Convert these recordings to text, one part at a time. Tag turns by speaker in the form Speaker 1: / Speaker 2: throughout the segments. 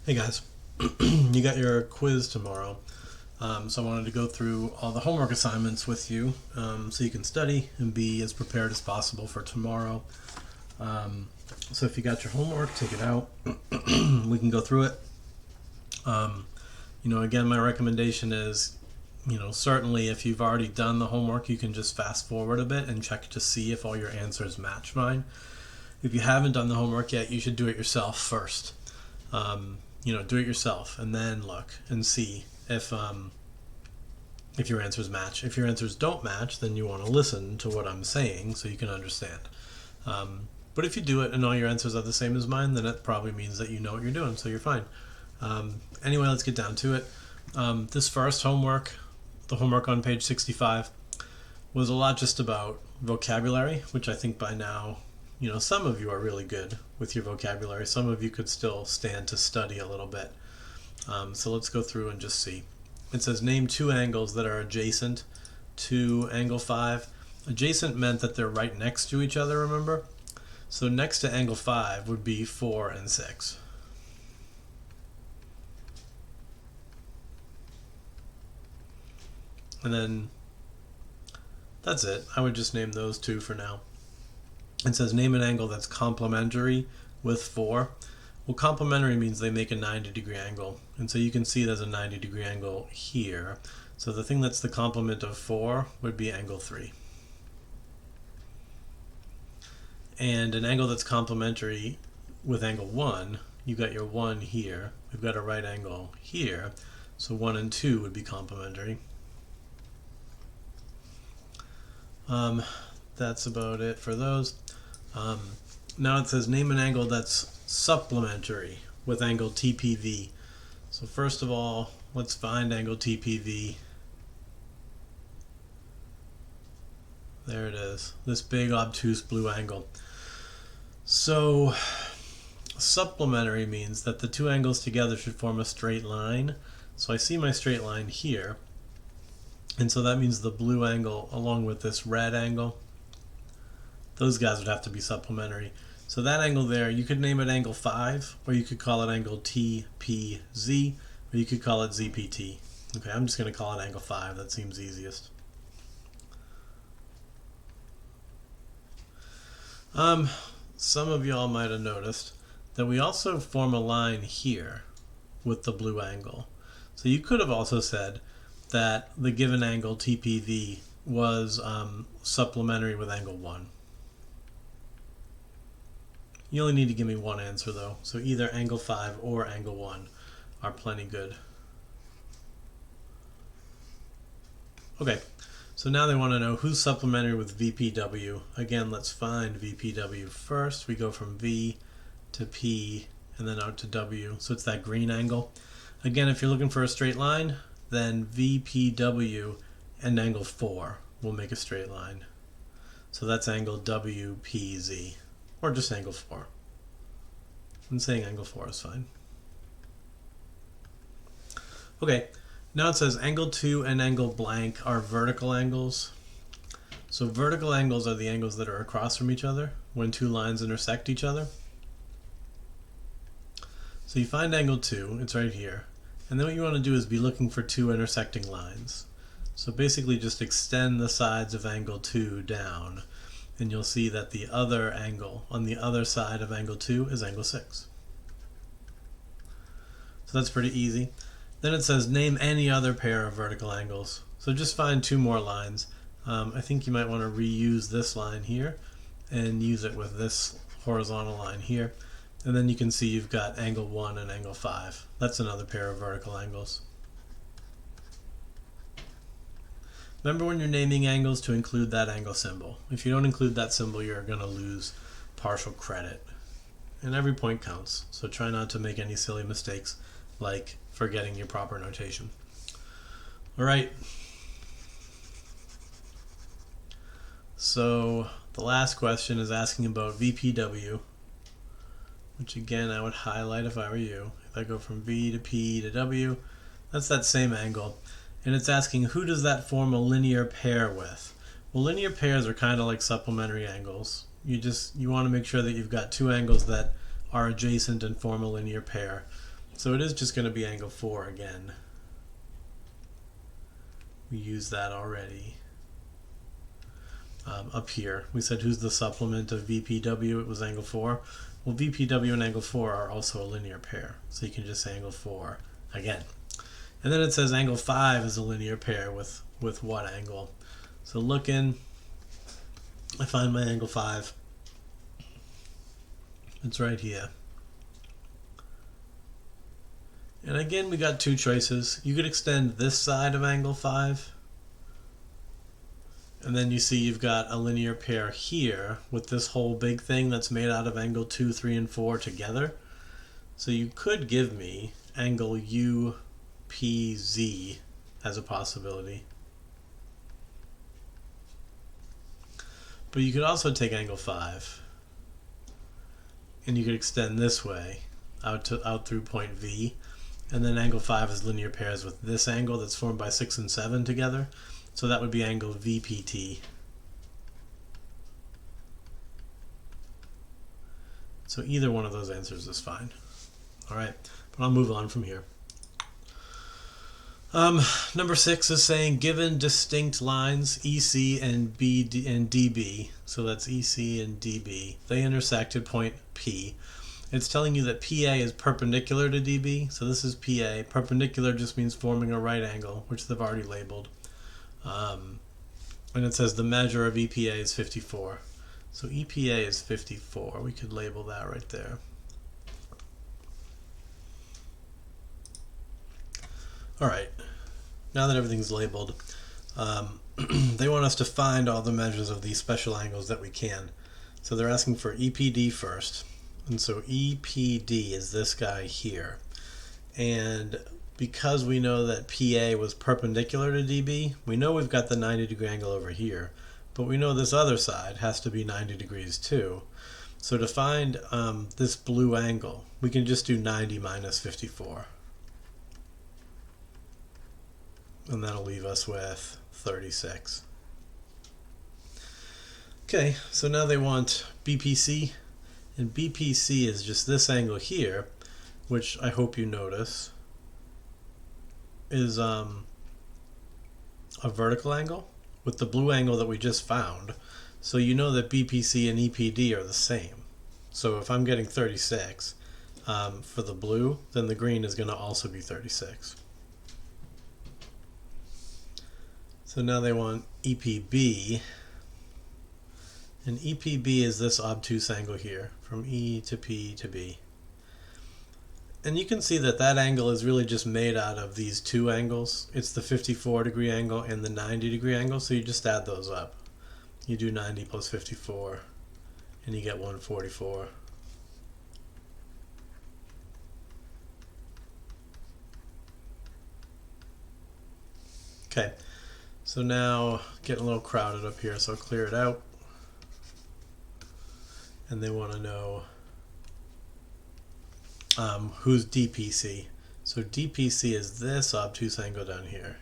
Speaker 1: Hey guys, you got your quiz tomorrow, so I wanted to go through all the homework assignments with you so you can study and be as prepared as possible for tomorrow. Um, so if you got your homework, take it out. We can go through it. Again, my recommendation is, certainly if you've already done the homework, you can just fast forward a bit and check to see if all your answers match mine. If you haven't done the homework yet, you should do it yourself first. Do it yourself and then look and see if your answers match. If your answers don't match, then you want to listen to what I'm saying so you can understand. But if you do it and all your answers are the same as mine, then it probably means that you know what you're doing, so you're fine. Anyway, let's get down to it. This first homework, the homework on page 65, was a lot just about vocabulary, which I think by now, some of you are really good with your vocabulary. Some of you could still stand to study a little bit. So let's go through and just see. It says name two angles that are adjacent to angle 5. Adjacent meant that they're right next to each other, remember? So next to angle 5 would be 4 and 6. And then that's it. I would just name those two for now. It says name an angle that's complementary with 4. Well, complementary means they make a 90-degree angle. And so you can see there's a 90-degree angle here. So the thing that's the complement of 4 would be angle 3. And an angle that's complementary with angle 1, you've got your 1 here. We've got a right angle here. So 1 and 2 would be complementary. That's about it for those. Now it says name an angle that's supplementary with angle TPV. So first of all, let's find angle TPV. There it is, this big obtuse blue angle. So supplementary means that the two angles together should form a straight line. So I see my straight line here. And so that means the blue angle along with this red angle, those guys would have to be supplementary. So that angle there, you could name it angle 5, or you could call it angle TPZ, or you could call it ZPT. Okay, I'm just going to call it angle 5. That seems easiest. Some of y'all might have noticed that we also form a line here with the blue angle. So you could have also said that the given angle TPV was supplementary with angle 1. You only need to give me one answer though, so either angle 5 or angle 1 are plenty good. Okay, so now they want to know who's supplementary with VPW. Again, let's find VPW first. We go from V to P and then out to W, so it's that green angle. Again, if you're looking for a straight line, then VPW and angle 4 will make a straight line. So that's angle WPZ, or just angle 4. I'm saying angle 4 is fine. Okay, now it says angle 2 and angle blank are vertical angles. So vertical angles are the angles that are across from each other when two lines intersect each other. So you find angle 2, it's right here. And then what you want to do is be looking for two intersecting lines. So basically just extend the sides of angle 2 down, and you'll see that the other angle on the other side of angle 2 is angle 6. So that's pretty easy. Then it says name any other pair of vertical angles. So just find two more lines. I think you might want to reuse this line here and use it with this horizontal line here. And then you can see you've got angle 1 and angle 5. That's another pair of vertical angles. Remember when you're naming angles to include that angle symbol. If you don't include that symbol, you're going to lose partial credit. And every point counts, so try not to make any silly mistakes like forgetting your proper notation. All right. So the last question is asking about VPW, which again I would highlight if I were you. If I go from V to P to W, that's that same angle. And it's asking who does that form a linear pair with? Well, linear pairs are kind of like supplementary angles. You want to make sure that you've got two angles that are adjacent and form a linear pair. So it is just going to be angle 4 again. We used that already. Up here, we said who's the supplement of VPW? It was angle 4. Well, VPW and angle 4 are also a linear pair, so you can just say angle 4 again. And then it says angle 5 is a linear pair with what angle? So look in, I find my angle 5. It's right here. And again, we got two choices. You could extend this side of angle 5. And then you see you've got a linear pair here with this whole big thing that's made out of angle 2, 3, and 4 together. So you could give me angle UPZ as a possibility. But you could also take angle 5 and you could extend this way out through point V, and then angle 5 is linear pairs with this angle that's formed by 6 and 7 together. So that would be angle VPT. So either one of those answers is fine. All right, but I'll move on from here. Number 6 is saying given distinct lines EC and BD and DB, so that's EC and DB, they intersect at point P. It's telling you that PA is perpendicular to DB, so this is PA. Perpendicular just means forming a right angle, which they've already labeled. And it says the measure of EPA is 54. So EPA is 54. We could label that right there. All right. Now that everything's labeled, they want us to find all the measures of these special angles that we can. So they're asking for EPD first. And so EPD is this guy here. And because we know that PA was perpendicular to DB, we know we've got the 90-degree angle over here, but we know this other side has to be 90 degrees too. So to find this blue angle, we can just do 90 minus 54. And that'll leave us with 36. Okay, so now they want BPC, and BPC is just this angle here, which I hope you notice is a vertical angle with the blue angle that we just found. So you know that BPC and EPD are the same. So if I'm getting 36 for the blue, then the green is going to also be 36. So now they want EPB, and EPB is this obtuse angle here from E to P to B. And you can see that that angle is really just made out of these two angles. It's the 54-degree angle and the 90-degree angle, so you just add those up. You do 90 plus 54, and you get 144. Okay, so now getting a little crowded up here, so I'll clear it out. And they want to know who's DPC. So DPC is this obtuse angle down here.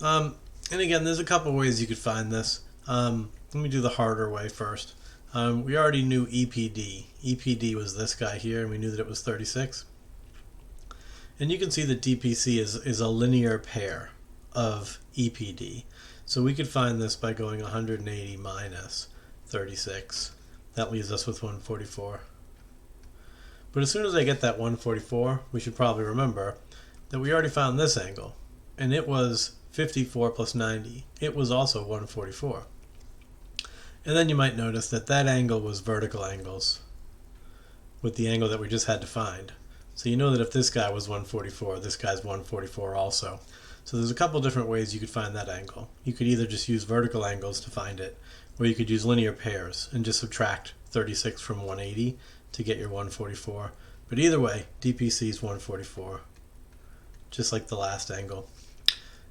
Speaker 1: And again, there's a couple ways you could find this. Let me do the harder way first. We already knew EPD. EPD was this guy here, and we knew that it was 36. And you can see that DPC is a linear pair of EPD. So we could find this by going 180 minus 36. That leaves us with 144. But as soon as I get that 144, we should probably remember that we already found this angle, and it was 54 plus 90. It was also 144. And then you might notice that that angle was vertical angles with the angle that we just had to find. So you know that if this guy was 144, this guy's 144 also. So there's a couple different ways you could find that angle. You could either just use vertical angles to find it, or you could use linear pairs and just subtract 36 from 180 to get your 144. But either way, DPC is 144, just like the last angle.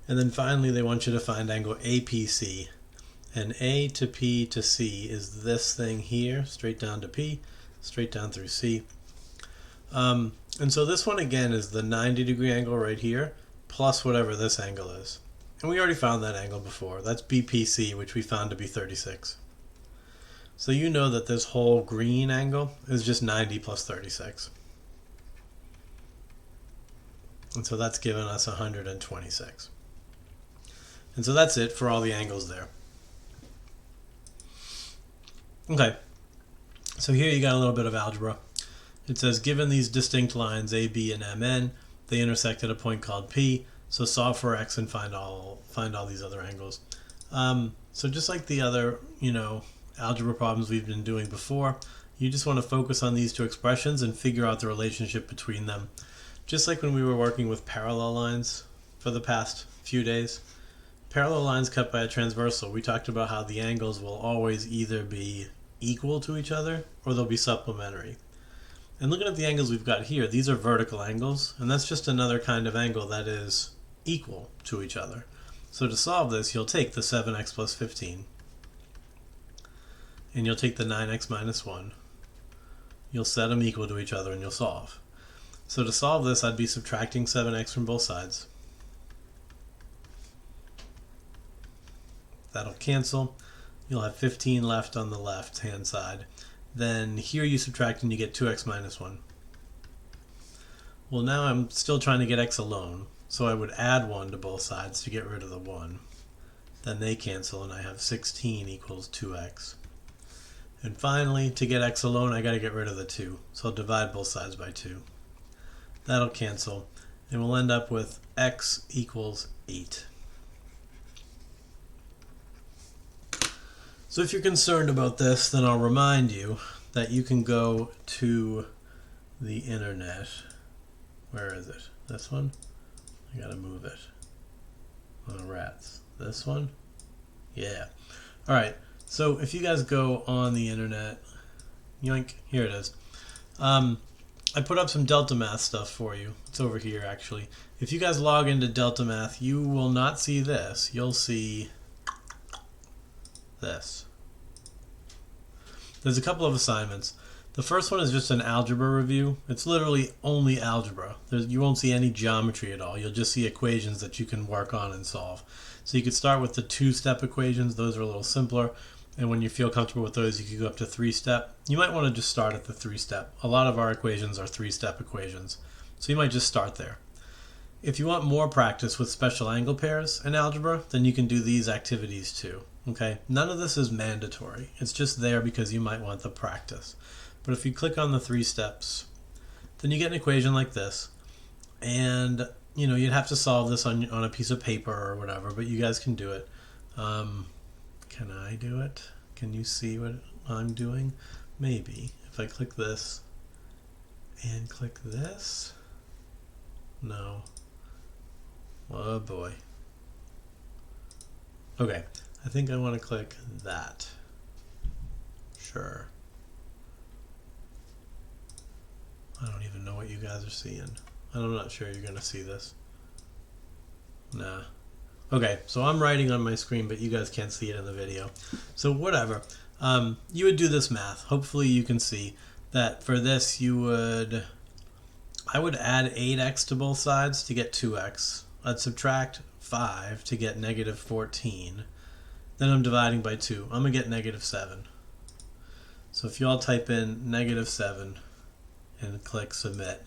Speaker 1: And then finally, they want you to find angle APC. And A to P to C is this thing here, straight down to P, straight down through C. And so this one again is the 90-degree angle right here, plus whatever this angle is. And we already found that angle before. That's BPC, which we found to be 36. So you know that this whole green angle is just 90 plus 36. And so that's given us 126. And so that's it for all the angles there. Okay, so here you got a little bit of algebra. It says, given these distinct lines A, B, and MN, they intersect at a point called P, so solve for X and find all these other angles. So just like the other, algebra problems we've been doing before, you just want to focus on these two expressions and figure out the relationship between them. Just like when we were working with parallel lines for the past few days. Parallel lines cut by a transversal, we talked about how the angles will always either be equal to each other or they'll be supplementary. And looking at the angles we've got here, these are vertical angles, and that's just another kind of angle that is equal to each other. So to solve this, you'll take the 7x plus 15, and you'll take the 9x minus 1. You'll set them equal to each other, and you'll solve. So to solve this, I'd be subtracting 7x from both sides. That'll cancel. You'll have 15 left on the left-hand side. Then here you subtract and you get 2x minus 1. Well, now I'm still trying to get x alone, so I would add 1 to both sides to get rid of the 1. Then they cancel and I have 16 equals 2x. And finally, to get x alone, I got to get rid of the 2, so I'll divide both sides by 2. That'll cancel, and we'll end up with x equals 8. So if you're concerned about this, then I'll remind you that you can go to the internet. Where is it? This one? I gotta move it. Oh, rats. This one? Yeah. Alright, so if you guys go on the internet, yoink, here it is. I put up some Delta Math stuff for you. It's over here, actually. If you guys log into Delta Math, you will not see this. You'll see this. There's a couple of assignments. The first one is just an algebra review. It's literally only algebra. You won't see any geometry at all. You'll just see equations that you can work on and solve. So you could start with the 2-step equations. Those are a little simpler. And when you feel comfortable with those, you can go up to 3-step. You might want to just start at the 3-step. A lot of our equations are 3-step equations. So you might just start there. If you want more practice with special angle pairs in algebra, then you can do these activities too. Okay? None of this is mandatory. It's just there because you might want the practice. But if you click on the 3 steps, then you get an equation like this. And, you'd have to solve this on a piece of paper or whatever, but you guys can do it. Can I do it? Can you see what I'm doing? Maybe. If I click this and click this. No. Oh boy. Okay. I think I want to click that. Sure. I don't even know what you guys are seeing. I'm not sure you're going to see this. Nah. Okay, so I'm writing on my screen, but you guys can't see it in the video. So whatever. You would do this math. Hopefully you can see that for this I would add 8x to both sides to get 2x. I'd subtract 5 to get negative 14. Then I'm dividing by 2. I'm going to get negative 7. So if you all type in negative 7 and click submit,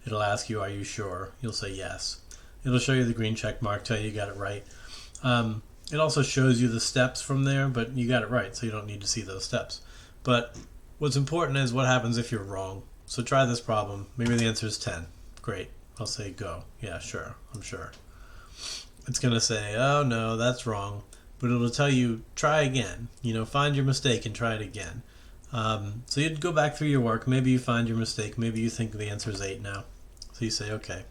Speaker 1: it'll ask you, are you sure? You'll say yes. It'll show you the green check mark, tell you got it right. It also shows you the steps from there, but you got it right, so you don't need to see those steps. But what's important is what happens if you're wrong. So try this problem. Maybe the answer is 10. Great. I'll say go. Yeah, sure. I'm sure. It's going to say, oh no, that's wrong. But it'll tell you, try again. Find your mistake and try it again. So you'd go back through your work. Maybe you find your mistake. Maybe you think the answer is 8 now. So you say, okay.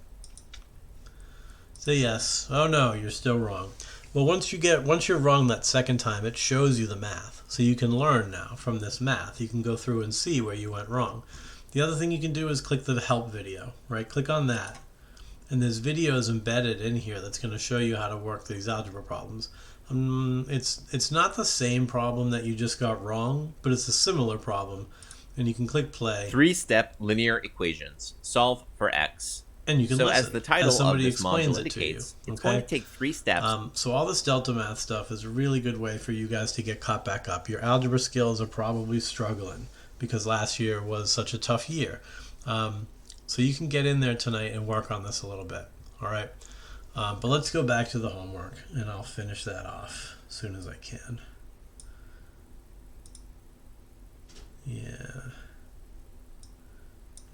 Speaker 1: Say yes. Oh no, you're still wrong. Well, once you're wrong that second time, it shows you the math. So you can learn now from this math. You can go through and see where you went wrong. The other thing you can do is click the help video, right? Click on that. And there's videos embedded in here that's going to show you how to work these algebra problems. It's not the same problem that you just got wrong, but it's a similar problem. And you can click play.
Speaker 2: 3-step linear equations. Solve for x.
Speaker 1: And you can listen
Speaker 2: as the title
Speaker 1: as somebody
Speaker 2: of this
Speaker 1: explains
Speaker 2: module
Speaker 1: it to you.
Speaker 2: indicates, it's going to take 3 steps.
Speaker 1: So all this Delta Math stuff is a really good way for you guys to get caught back up. Your algebra skills are probably struggling because last year was such a tough year. So you can get in there tonight and work on this a little bit. All right. But let's go back to the homework, and I'll finish that off as soon as I can. Yeah.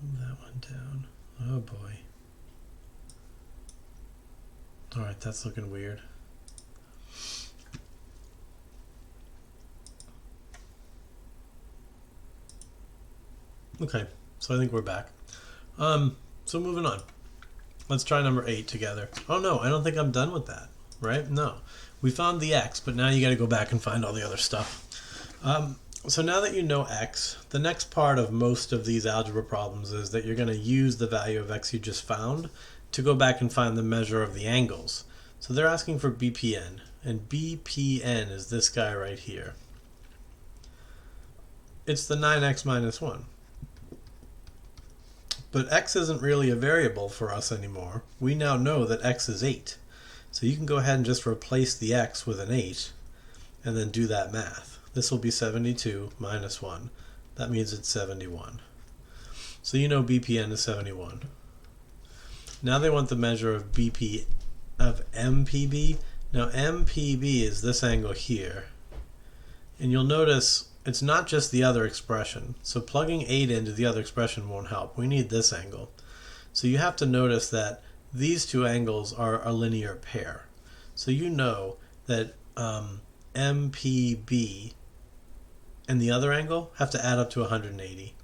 Speaker 1: Move that one down. Oh boy. Alright, that's looking weird. Okay, so I think we're back. So moving on. Let's try number 8 together. Oh no, I don't think I'm done with that, right? No. We found the x, but now you got to go back and find all the other stuff. So now that you know x, the next part of most of these algebra problems is that you're going to use the value of x you just found to go back and find the measure of the angles. So they're asking for BPN, and BPN is this guy right here. It's the 9x minus 1. But x isn't really a variable for us anymore. We now know that x is 8. So you can go ahead and just replace the x with an 8 and then do that math. This will be 72 minus 1. That means it's 71. So you know BPN is 71. Now they want the measure of MPB. Now MPB is this angle here. And you'll notice it's not just the other expression. So plugging 8 into the other expression won't help. We need this angle. So you have to notice that these two angles are a linear pair. So you know that MPB and the other angle have to add up to 180.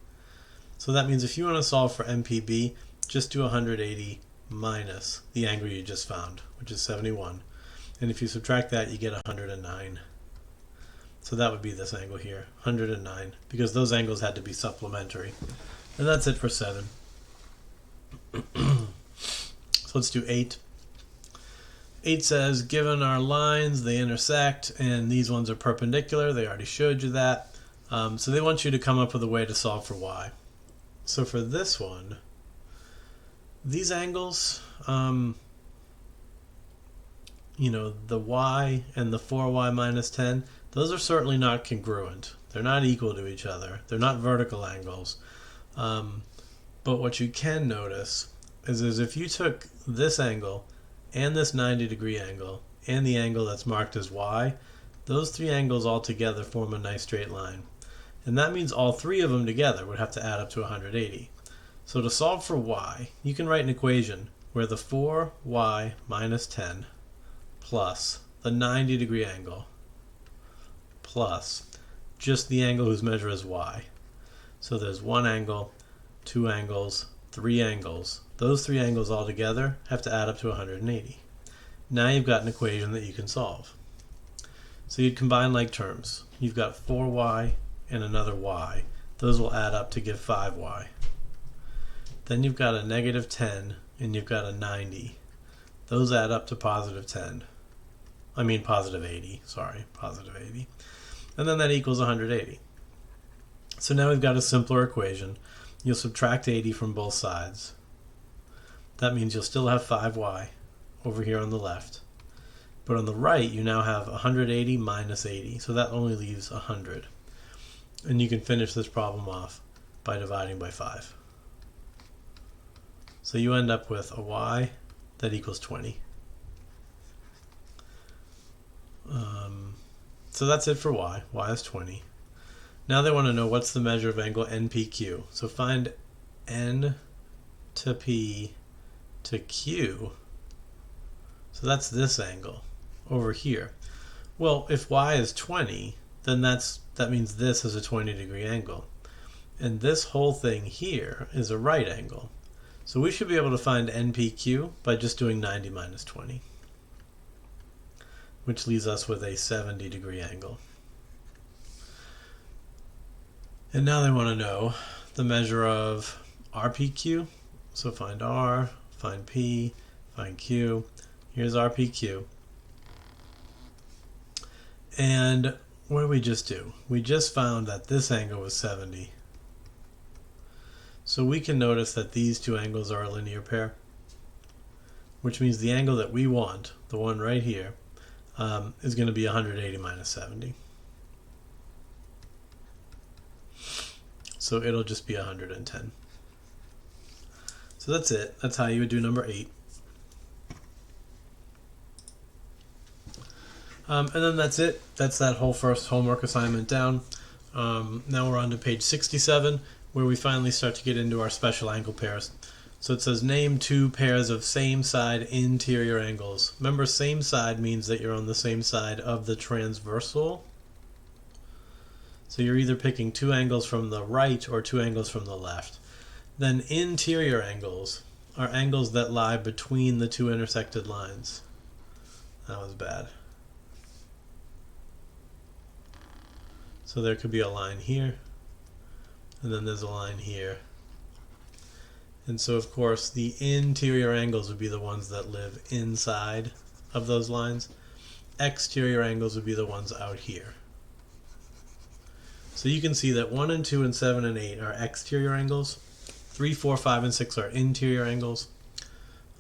Speaker 1: So that means if you want to solve for MPB, just do 180 minus the angle you just found, which is 71. And if you subtract that, you get 109. So that would be this angle here, 109, because those angles had to be supplementary. And that's it for 7. So let's do 8. 8 says, given our lines, they intersect, and these ones are perpendicular. They already showed you that. So they want you to come up with a way to solve for y. So for this one, these angles, you know, the y and the 4y minus 10, those are certainly not congruent. They're not equal to each other. They're not vertical angles. But what you can notice is if you took this angle and this 90-degree angle and the angle that's marked as y, those three angles all together form a nice straight line. And that means all three of them together would have to add up to 180. So to solve for y, you can write an equation where the 4y minus 10 plus the 90-degree angle plus just the angle whose measure is y. So there's one angle, two angles, three angles. Those three angles all together have to add up to 180. Now you've got an equation that you can solve. So you'd combine like terms. You've got 4y and another y. Those will add up to give 5y. Then you've got a negative 10 and you've got a 90. Those add up to positive 10. I mean positive 80, sorry, positive 80. And then that equals 180. So now we've got a simpler equation. You'll subtract 80 from both sides. That means you'll still have 5y over here on the left. But on the right, you now have 180 minus 80. So that only leaves 100. And you can finish this problem off by dividing by 5. So you end up with a y that equals 20. So that's it for y. Y is 20. Now they want to know what's the measure of angle NPQ. So find N to P to Q. So that's this angle over here. Well, if y is 20, then that means this is a 20-degree angle. And this whole thing here is a right angle. So we should be able to find NPQ by just doing 90 minus 20, which leaves us with a 70-degree angle. And now they want to know the measure of RPQ. So find R, find P, find Q. Here's RPQ. And what did we just do? We just found that this angle was 70. So we can notice that these two angles are a linear pair, which means the angle that we want, the one right here, is going to be 180 minus 70. So it'll just be 110. So that's it. That's how you would do number 8. And then that's it. That's that whole first homework assignment down. Now we're on to page 67, where we finally start to get into our special angle pairs. So it says name 2 pairs of same side interior angles. Remember, same side means that you're on the same side of the transversal. So you're either picking 2 angles from the right or 2 angles from the left. Then interior angles are angles that lie between the 2 intersected lines. That was bad. So there could be a line here, and then there's a line here. And so, of course, the interior angles would be the ones that live inside of those lines. Exterior angles would be the ones out here. So you can see that 1 and 2 and 7 and 8 are exterior angles. 3, 4, 5, and 6 are interior angles.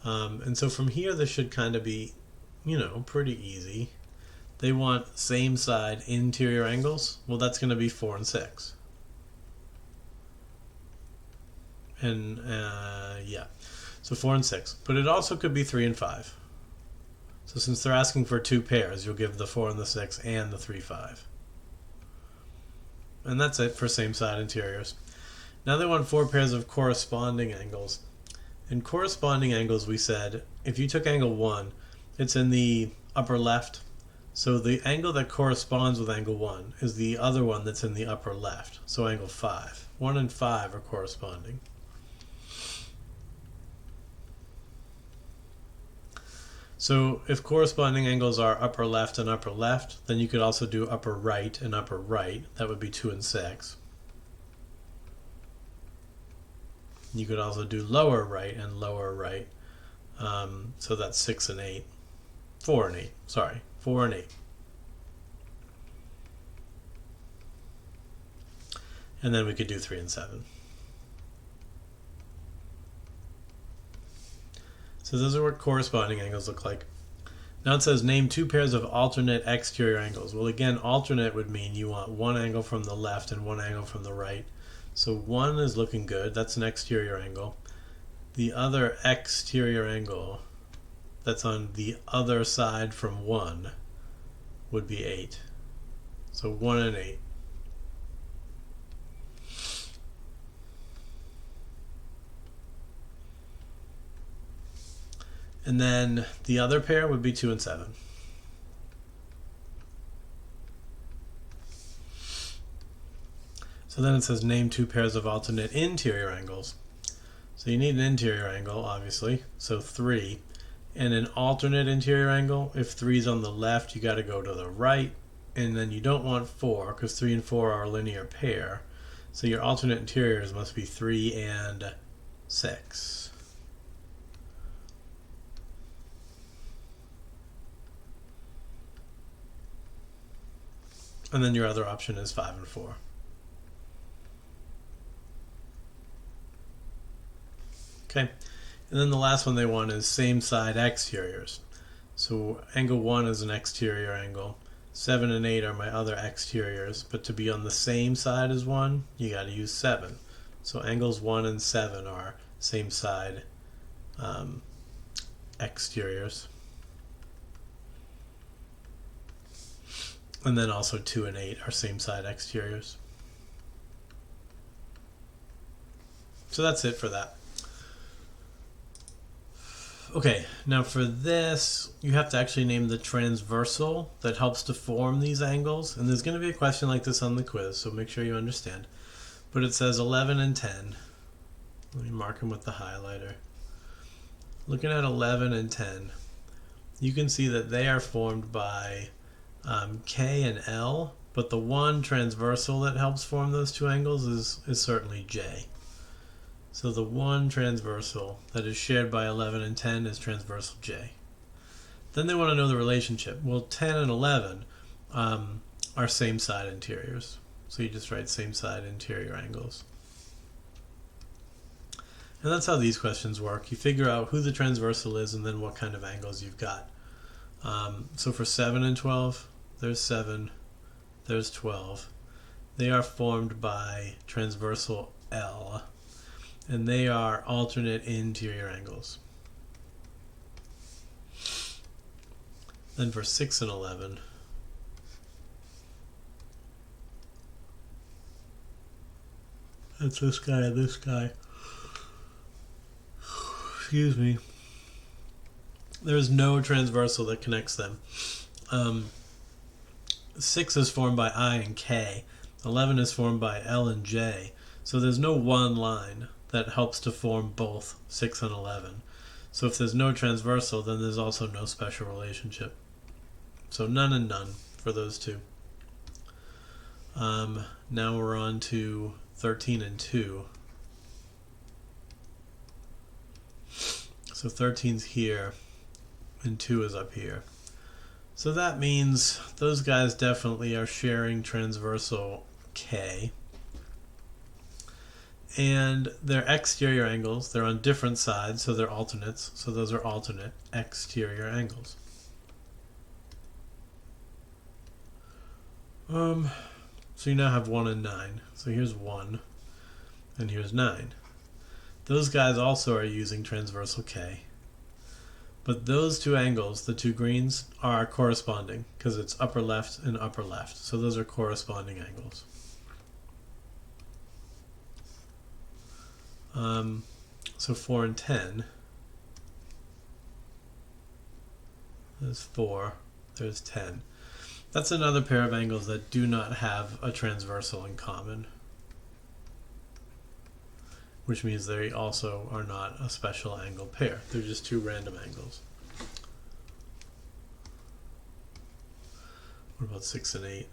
Speaker 1: And so from here, this should kind of be, pretty easy. They want same side interior angles. Well, that's going to be 4 and 6. And yeah, so 4 and 6. But it also could be 3 and 5. So since they're asking for 2 pairs, you'll give the 4 and the 6 and the 3, 5. And that's it for same side interiors. Now they want 4 pairs of corresponding angles. In corresponding angles, we said, if you took angle 1, it's in the upper left. So the angle that corresponds with angle 1 is the other one that's in the upper left. So angle 5. 1 and 5 are corresponding. So if corresponding angles are upper left and upper left, then you could also do upper right and upper right. That would be 2 and 6. You could also do lower right and lower right. So that's 6 and 8. 4 and 8. Sorry, 4 and 8. And then we could do 3 and 7. So those are what corresponding angles look like. Now it says name 2 pairs of alternate exterior angles. Well, again, alternate would mean you want 1 angle from the left and 1 angle from the right. So 1 is looking good. That's an exterior angle. The other exterior angle that's on the other side from 1 would be 8. So 1 and 8. And then the other pair would be 2 and 7. So then it says name 2 pairs of alternate interior angles. So you need an interior angle, obviously. So 3. And an alternate interior angle, if 3 is on the left, you got to go to the right. And then you don't want 4, because 3 and 4 are a linear pair. So your alternate interiors must be 3 and 6. And then your other option is 5 and 4. Okay, and then the last one they want is same side exteriors. So angle 1 is an exterior angle. 7 and 8 are my other exteriors, but to be on the same side as 1, you got to use 7. So angles 1 and 7 are same side exteriors. And then also 2 and 8 are same side exteriors. So that's it for that. Okay, now for this, you have to actually name the transversal that helps to form these angles. And there's going to be a question like this on the quiz, so make sure you understand. But it says 11 and 10. Let me mark them with the highlighter. Looking at 11 and 10, you can see that they are formed by K and L, but the one transversal that helps form those 2 angles is certainly J. So the one transversal that is shared by 11 and 10 is transversal J. Then they want to know the relationship. Well, 10 and 11 are same side interiors. So you just write same side interior angles. And that's how these questions work. You figure out who the transversal is and then what kind of angles you've got. So for 7 and 12, there's 7, there's 12. They are formed by transversal L. and they are alternate interior angles. Then for 6 and 11, that's this guy and this guy. Excuse me. There's no transversal that connects them. 6 is formed by I and K. 11 is formed by L and J. So there's no one line that helps to form both 6 and 11. So if there's no transversal, then there's also no special relationship. So none and none for those two. Now we're on to 13 and 2. So 13's here, and 2 is up here. So that means those guys definitely are sharing transversal K. And they're exterior angles. They're on different sides, so they're alternates. So those are alternate exterior angles. So you now have 1 and 9. So here's 1, and here's 9. Those guys also are using transversal K. But those two angles, the two greens, are corresponding because it's upper left and upper left. So those are corresponding angles. So 4 and 10. There's 4. There's 10. That's another pair of angles that do not have a transversal in common, which means they also are not a special angle pair. They're just two random angles. What about 6 and 8?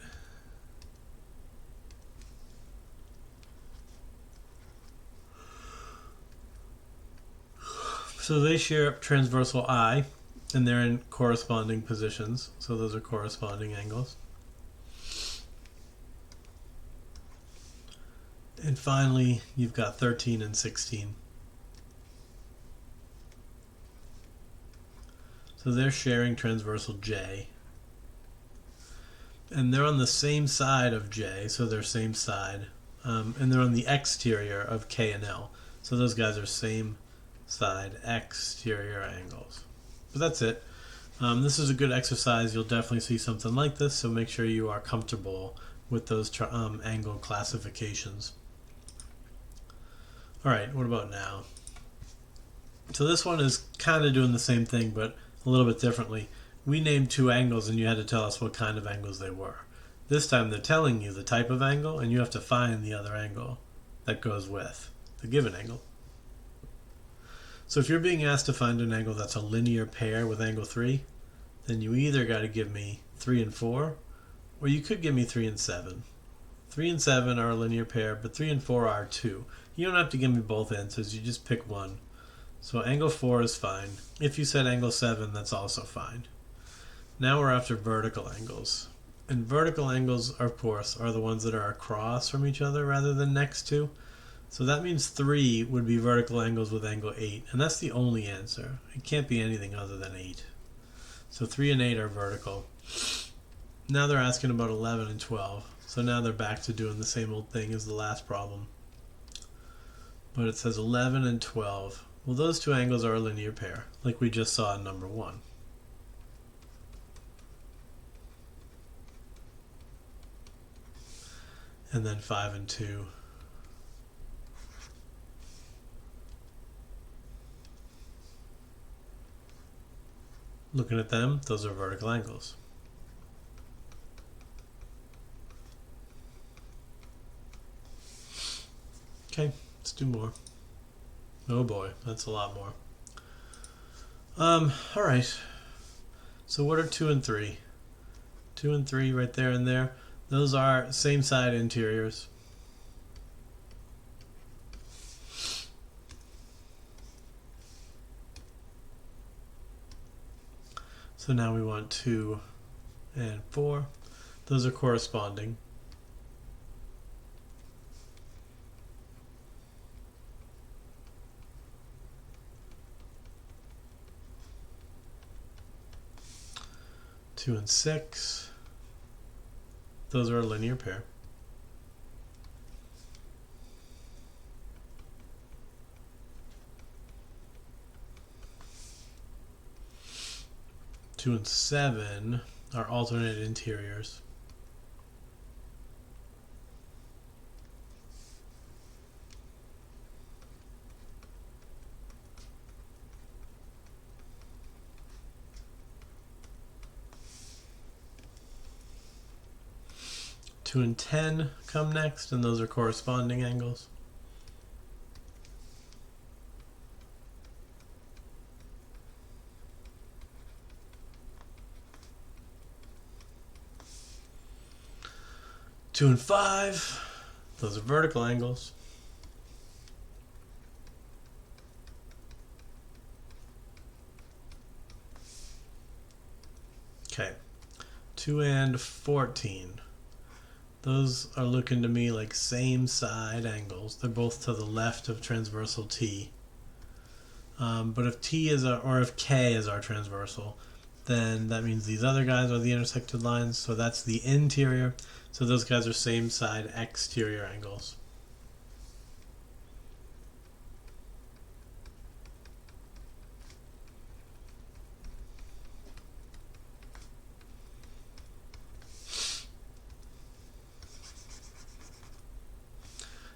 Speaker 1: So they share transversal I, and they're in corresponding positions. So those are corresponding angles. And finally, you've got 13 and 16. So they're sharing transversal J. And they're on the same side of J, so they're same side. And they're on the exterior of K and L. So those guys are same side exterior angles. But that's it. This is a good exercise. You'll definitely see something like this, so make sure you are comfortable with those angle classifications. Alright, what about now? So this one is kind of doing the same thing, but a little bit differently. We named two angles and you had to tell us what kind of angles they were. This time they're telling you the type of angle and you have to find the other angle that goes with the given angle. So if you're being asked to find an angle that's a linear pair with angle 3, then you either got to give me 3 and 4, or you could give me 3 and 7. 3 and 7 are a linear pair, but 3 and 4 are too. You don't have to give me both answers, you just pick one. So angle 4 is fine. If you said angle 7, that's also fine. Now we're after vertical angles. And vertical angles, of course, are the ones that are across from each other rather than next to. So that means 3 would be vertical angles with angle 8, and that's the only answer. It can't be anything other than 8. So 3 and 8 are vertical. Now they're asking about 11 and 12. So now they're back to doing the same old thing as the last problem. But it says 11 and 12. Well, those two angles are a linear pair, like we just saw in number 1. And then 5 and 2. Looking at them, those are vertical angles. Okay, let's do more. Oh boy, that's a lot more. Alright. So what are 2 and 3? 2 and 3 right there and there. Those are same side interiors. So now we want 2 and 4. Those are corresponding. Two and 6. Those are a linear pair. 2 and 7 are alternate interiors. Two and 10 come next, and those are corresponding angles. Two and 5, those are vertical angles. Okay, 2 and 14. Those are looking to me like same side angles. They're both to the left of transversal T. But if T is if K is our transversal, then that means these other guys are the intersected lines. So that's the interior. So those guys are same side exterior angles.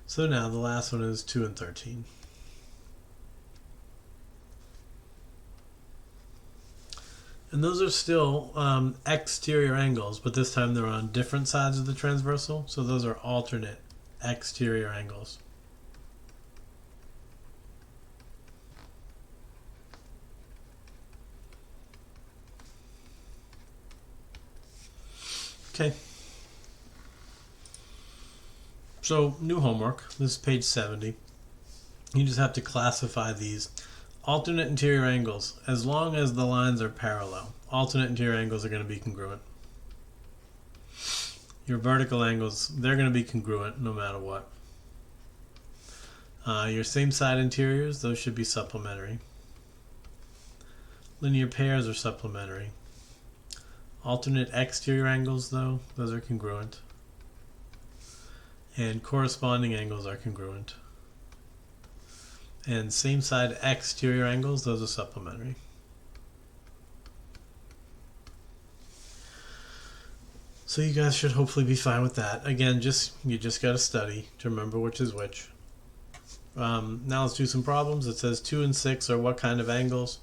Speaker 1: So now the last one is 2 and 13. And those are still exterior angles, but this time they're on different sides of the transversal. So those are alternate exterior angles. Okay. So new homework. This is page 70. You just have to classify these alternate interior angles as long as the lines are parallel. Alternate interior angles are going to be congruent. Your vertical angles, they're going to be congruent no matter what. Your same side interiors, those should be supplementary. Linear pairs are supplementary. Alternate exterior angles, though, those are congruent. And corresponding angles are congruent. And same side exterior angles, those are supplementary. So you guys should hopefully be fine with that. Again, you just got to study to remember which is which. Now let's do some problems. It says 2 and 6 are what kind of angles?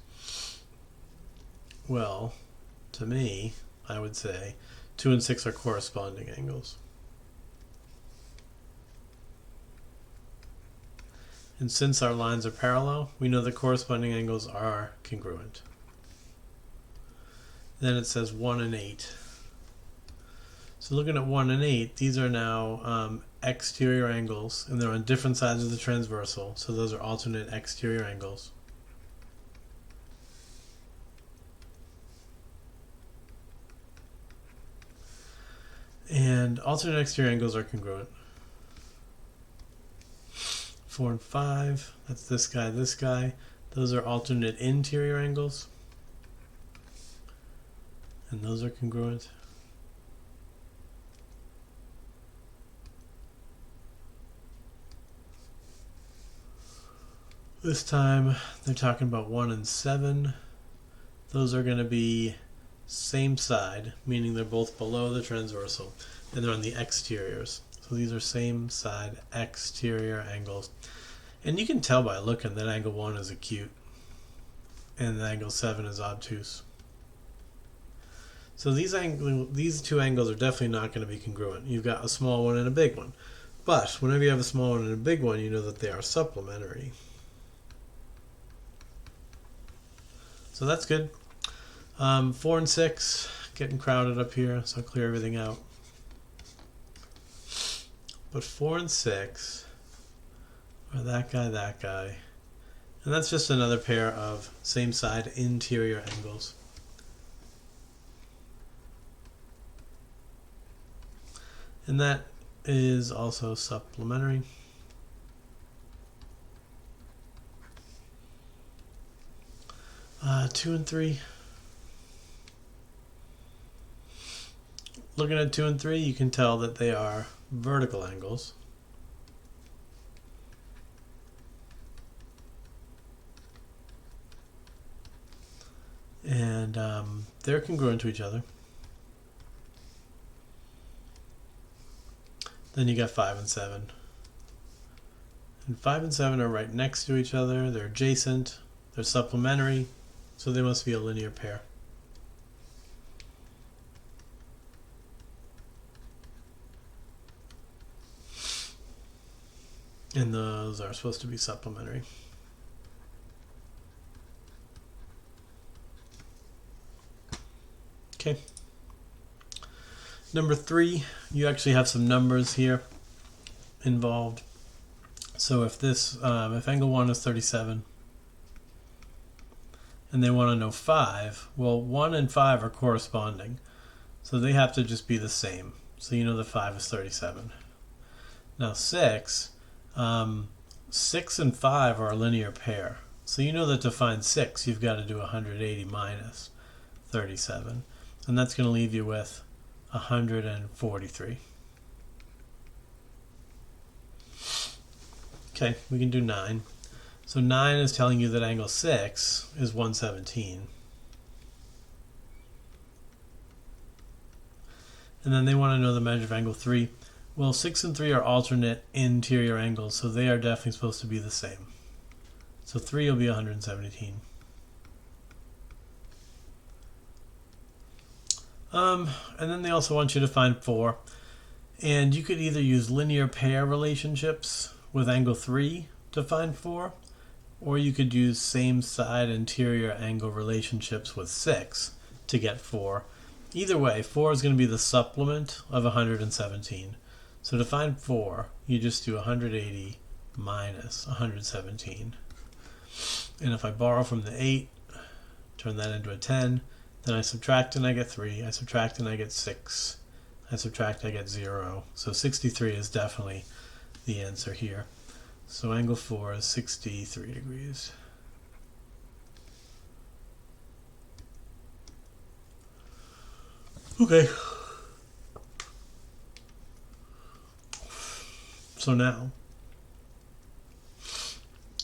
Speaker 1: Well, to me, I would say 2 and 6 are corresponding angles. And since our lines are parallel, we know that corresponding angles are congruent. Then it says 1 and 8. So looking at 1 and 8, these are now exterior angles, and they're on different sides of the transversal, so those are alternate exterior angles. And alternate exterior angles are congruent. 4 and 5, that's this guy. Those are alternate interior angles. And those are congruent. This time they're talking about 1 and 7. Those are going to be same side, meaning they're both below the transversal, and they're on the exteriors. So these are same side exterior angles. And you can tell by looking that angle 1 is acute and angle 7 is obtuse. So these two angles are definitely not going to be congruent. You've got a small one and a big one. But whenever you have a small one and a big one, you know that they are supplementary. So that's good. 4 and 6, getting crowded up here, so I'll clear everything out. But 4 and 6 are that guy. And that's just another pair of same side interior angles. And that is also supplementary. Two and 3. Looking at 2 and 3, you can tell that they are vertical angles. And And they're congruent to each other. Then you got 5 and 7. And 5 and 7 are right next to each other. They're adjacent. They're supplementary. So they must be a linear pair. And those are supposed to be supplementary. Okay. Number 3, you actually have some numbers here involved. So if this, if angle 1 is 37, and they want to know 5, well, 1 and 5 are corresponding. So they have to just be the same. So you know that 5 is 37. Now 6, 6 and 5 are a linear pair. So you know that to find 6, you've got to do 180 minus 37. And that's going to leave you with 143. Okay, we can do 9. So 9 is telling you that angle 6 is 117. And then they want to know the measure of angle 3. Well, 6 and 3 are alternate interior angles, so they are definitely supposed to be the same. So 3 will be 117. And then they also want you to find 4. And you could either use linear pair relationships with angle 3 to find 4, or you could use same side interior angle relationships with 6 to get 4. Either way, 4 is going to be the supplement of 117. So to find 4, you just do 180 minus 117. And if I borrow from the 8, turn that into a 10, then I subtract and I get 3, I subtract and I get 6, I subtract, I get 0. So 63 is definitely the answer here. So angle 4 is 63 degrees. Okay. So now,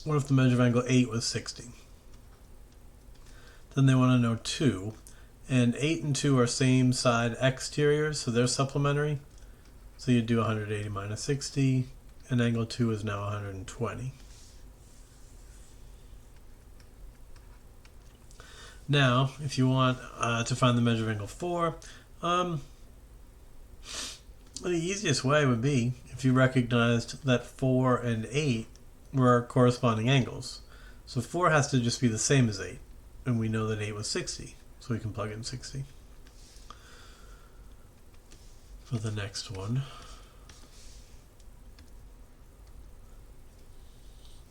Speaker 1: what if the measure of angle 8 was 60? Then they want to know 2. And 8 and 2 are same side exteriors, so they're supplementary. So you do 180 minus 60, and angle 2 is now 120. Now, if you want to find the measure of angle 4, the easiest way would be if you recognized that 4 and 8 were corresponding angles. So 4 has to just be the same as 8, and we know that 8 was 60, so we can plug in 60 for the next one.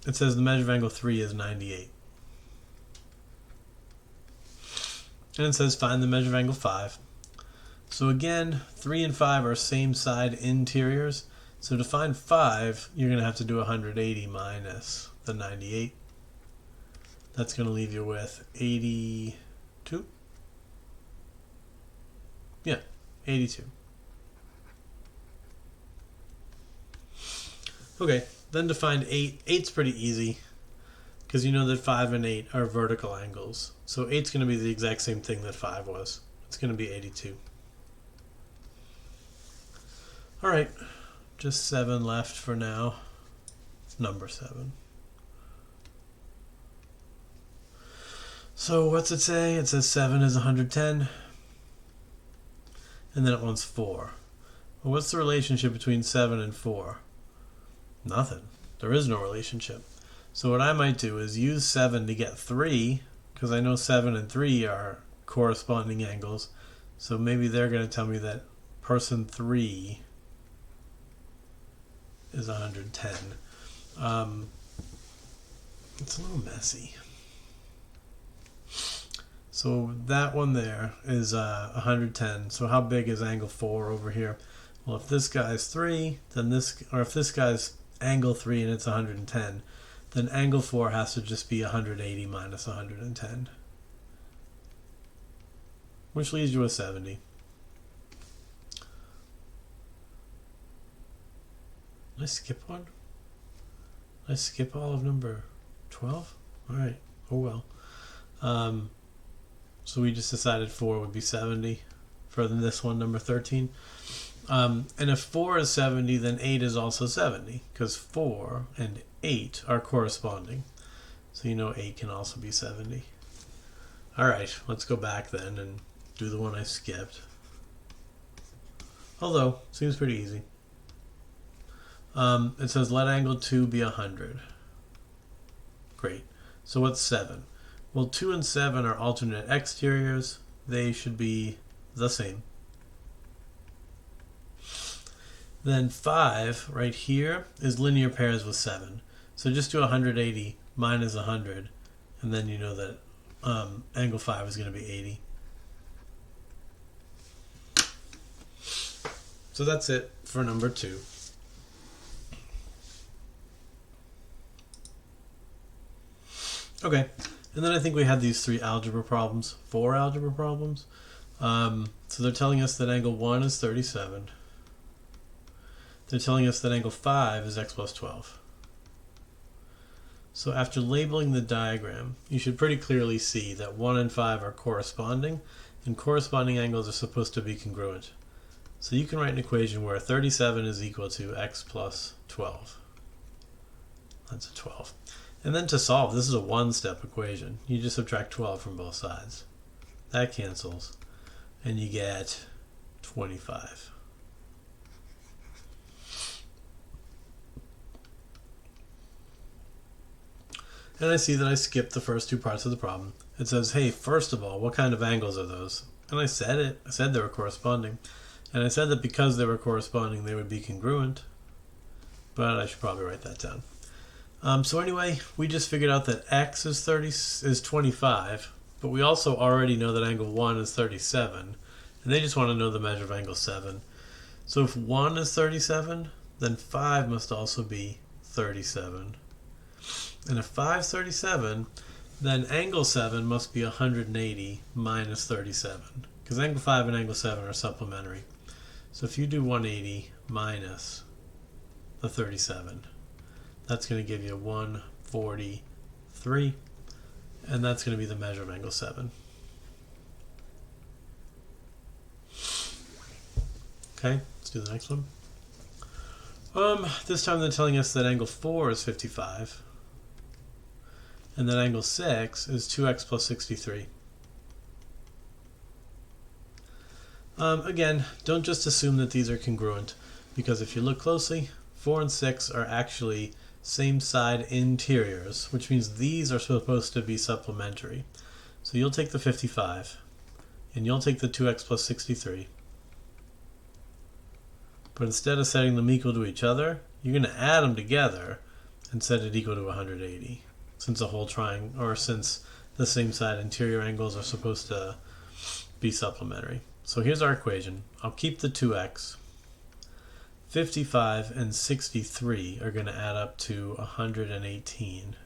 Speaker 1: It says the measure of angle 3 is 98. And it says find the measure of angle 5. So again, 3 and 5 are same side interiors. So to find 5, you're going to have to do 180 minus the 98. That's going to leave you with 82. Yeah, 82. Okay, then to find 8, 8's pretty easy because you know that 5 and 8 are vertical angles. So 8's going to be the exact same thing that 5 was. It's going to be 82. All right, just 7 left for now. It's number 7. So what's it say? It says 7 is 110. And then it wants 4. Well, what's the relationship between 7 and 4? Nothing. There is no relationship. So what I might do is use 7 to get 3, because I know 7 and 3 are corresponding angles. So maybe they're going to tell me that person 3 is 110. It's a little messy. So that one there is 110. So how big is angle 4 over here? Well, if this guy's 3, then this, or if this guy's angle 3 and it's 110, then angle 4 has to just be 180 minus 110, which leaves you with 70. Did I skip one? Did I skip all of number 12? All right. Oh well. So we just decided 4 would be 70 for this one, number 13. And if 4 is 70, then 8 is also 70, because 4 and 8 are corresponding. So you know 8 can also be 70. Alright, let's go back then and do the one I skipped. Although, seems pretty easy. It says let angle 2 be 100. Great. So what's 7? Well, 2 and 7 are alternate exteriors. They should be the same. Then 5 right here is linear pairs with 7. So just do 180 minus 100, and then you know that angle 5 is going to be 80. So that's it for number 2. Okay, and then I think we had these 4 algebra problems. So they're telling us that angle 1 is 37. They're telling us that angle 5 is x plus 12. So after labeling the diagram, you should pretty clearly see that 1 and 5 are corresponding, and corresponding angles are supposed to be congruent. So you can write an equation where 37 is equal to x plus 12. That's a 12. And then to solve, this is a one-step equation. You just subtract 12 from both sides. That cancels, and you get 25. And I see that I skipped the first 2 parts of the problem. It says, hey, first of all, what kind of angles are those? And I said it. I said they were corresponding. And I said that because they were corresponding, they would be congruent. But I should probably write that down. So anyway, we just figured out that x is 25, but we also already know that angle 1 is 37, and they just want to know the measure of angle 7. So if 1 is 37, then 5 must also be 37. And if 5 is 37, then angle 7 must be 180 minus 37, because angle 5 and angle 7 are supplementary. So if you do 180 minus the 37, that's going to give you 143, and that's going to be the measure of angle 7. Okay, let's do the next one. This time they're telling us that angle 4 is 55, and that angle 6 is 2x plus 63. Again, don't just assume that these are congruent, because if you look closely, 4 and 6 are actually same side interiors, which means these are supposed to be supplementary. So you'll take the 55, and you'll take the 2x plus 63. But instead of setting them equal to each other, you're going to add them together and set it equal to 180, since the whole triangle, or since the same side interior angles are supposed to be supplementary. So here's our equation. I'll keep the 2x. 55 and 63 are going to add up to 118,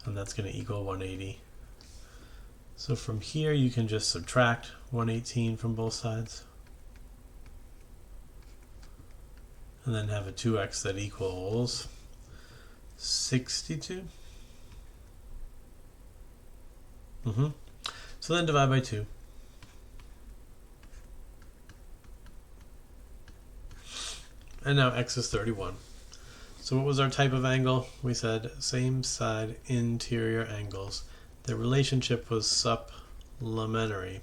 Speaker 1: and that's going to equal 180. So from here you can just subtract 118 from both sides, and then have a 2x that equals 62. So then divide by 2. And now x is 31. So what was our type of angle? We said same side interior angles. The relationship was supplementary.